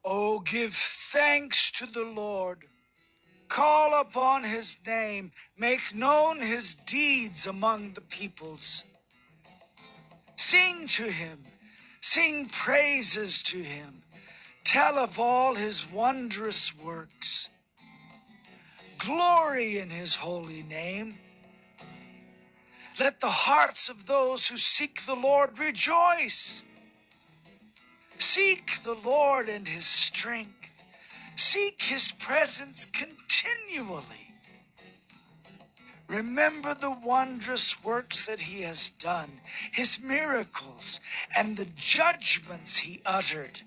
Oh, give thanks to the Lord. Call upon his name. Make known his deeds among the peoples. Sing to him. Sing praises to him. Tell of all his wondrous works. Glory in his holy name. Let the hearts of those who seek the Lord rejoice. Seek the Lord and his strength. Seek his presence continually. Remember the wondrous works that he has done, his miracles, and the judgments he uttered.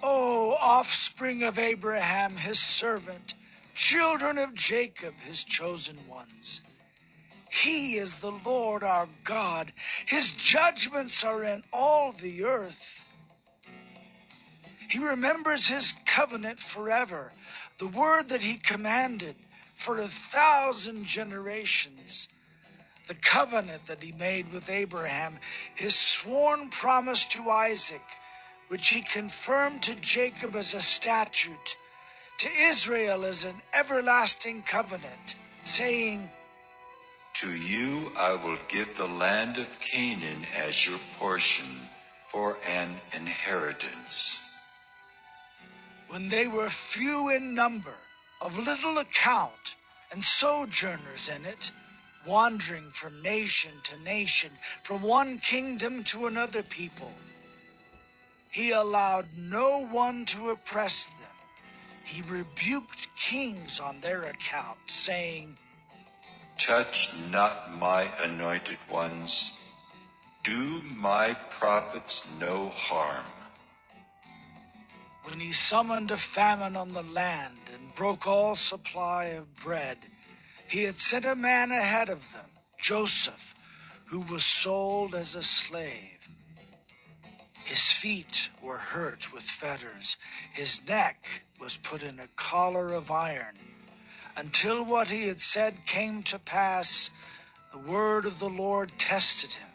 O offspring of Abraham, his servant, children of Jacob, his chosen ones. He is the Lord our God. His judgments are in all the earth. He remembers his covenant forever, the word that he commanded for 1,000 generations, the covenant that he made with Abraham, his sworn promise to Isaac, which he confirmed to Jacob as a statute, to Israel as an everlasting covenant, saying, To you I will give the land of Canaan as your portion for an inheritance. When they were few in number, of little account, and sojourners in it, wandering from nation to nation, from one kingdom to another people, he allowed no one to oppress them. He rebuked kings on their account, saying, Touch not my anointed ones. Do my prophets no harm. When he summoned a famine on the land and broke all supply of bread, he had sent a man ahead of them, Joseph, who was sold as a slave. His feet were hurt with fetters. His neck was put in a collar of iron. Until what he had said came to pass, the word of the Lord tested him.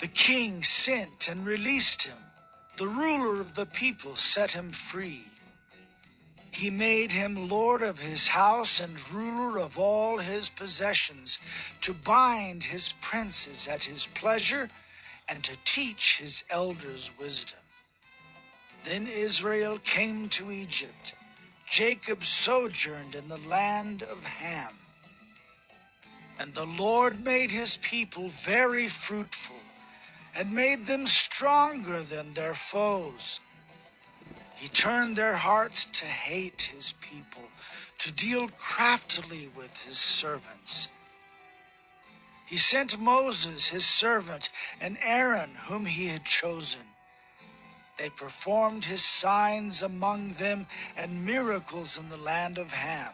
The king sent and released him. The ruler of the people set him free. He made him lord of his house and ruler of all his possessions, to bind his princes at his pleasure and to teach his elders wisdom. Then Israel came to Egypt. Jacob sojourned in the land of Ham. And the Lord made his people very fruitful and made them stronger than their foes. He turned their hearts to hate his people, to deal craftily with his servants. He sent Moses, his servant, and Aaron, whom he had chosen. They performed his signs among them and miracles in the land of Ham.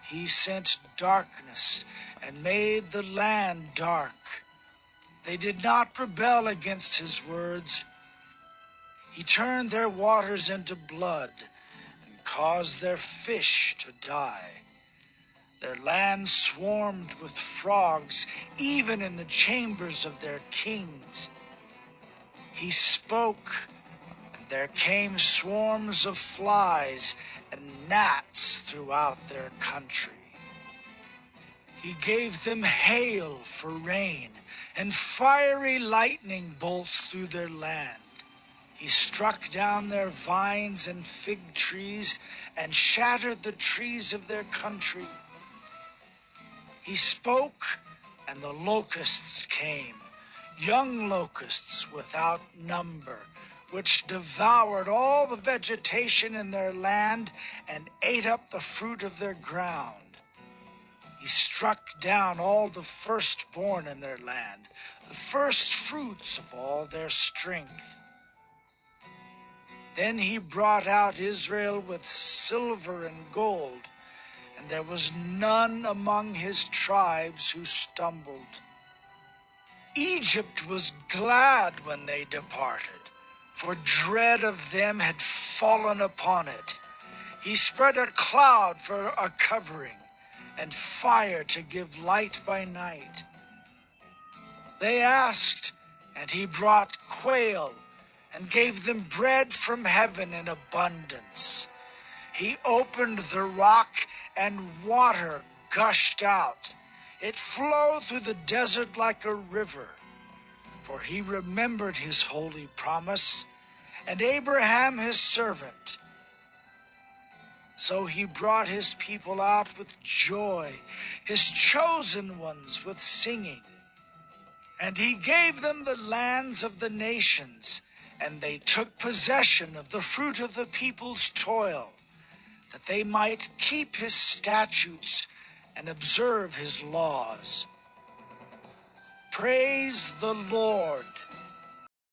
He sent darkness and made the land dark. They did not rebel against his words. He turned their waters into blood and caused their fish to die. Their land swarmed with frogs, even in the chambers of their kings. He spoke, and there came swarms of flies and gnats throughout their country. He gave them hail for rain, and fiery lightning bolts through their land. He struck down their vines and fig trees and shattered the trees of their country. He spoke, and the locusts came, young locusts without number, which devoured all the vegetation in their land and ate up the fruit of their ground. He struck down all the firstborn in their land, the first fruits of all their strength. Then he brought out Israel with silver and gold, and there was none among his tribes who stumbled. Egypt was glad when they departed, for dread of them had fallen upon it. He spread a cloud for a covering, and fire to give light by night. They asked, and he brought quail, and gave them bread from heaven in abundance. He opened the rock, and water gushed out. It flowed through the desert like a river. For he remembered his holy promise, and Abraham his servant. So he brought his people out with joy, his chosen ones with singing. And he gave them the lands of the nations, and they took possession of the fruit of the people's toil, that they might keep his statutes and observe his laws. Praise the Lord.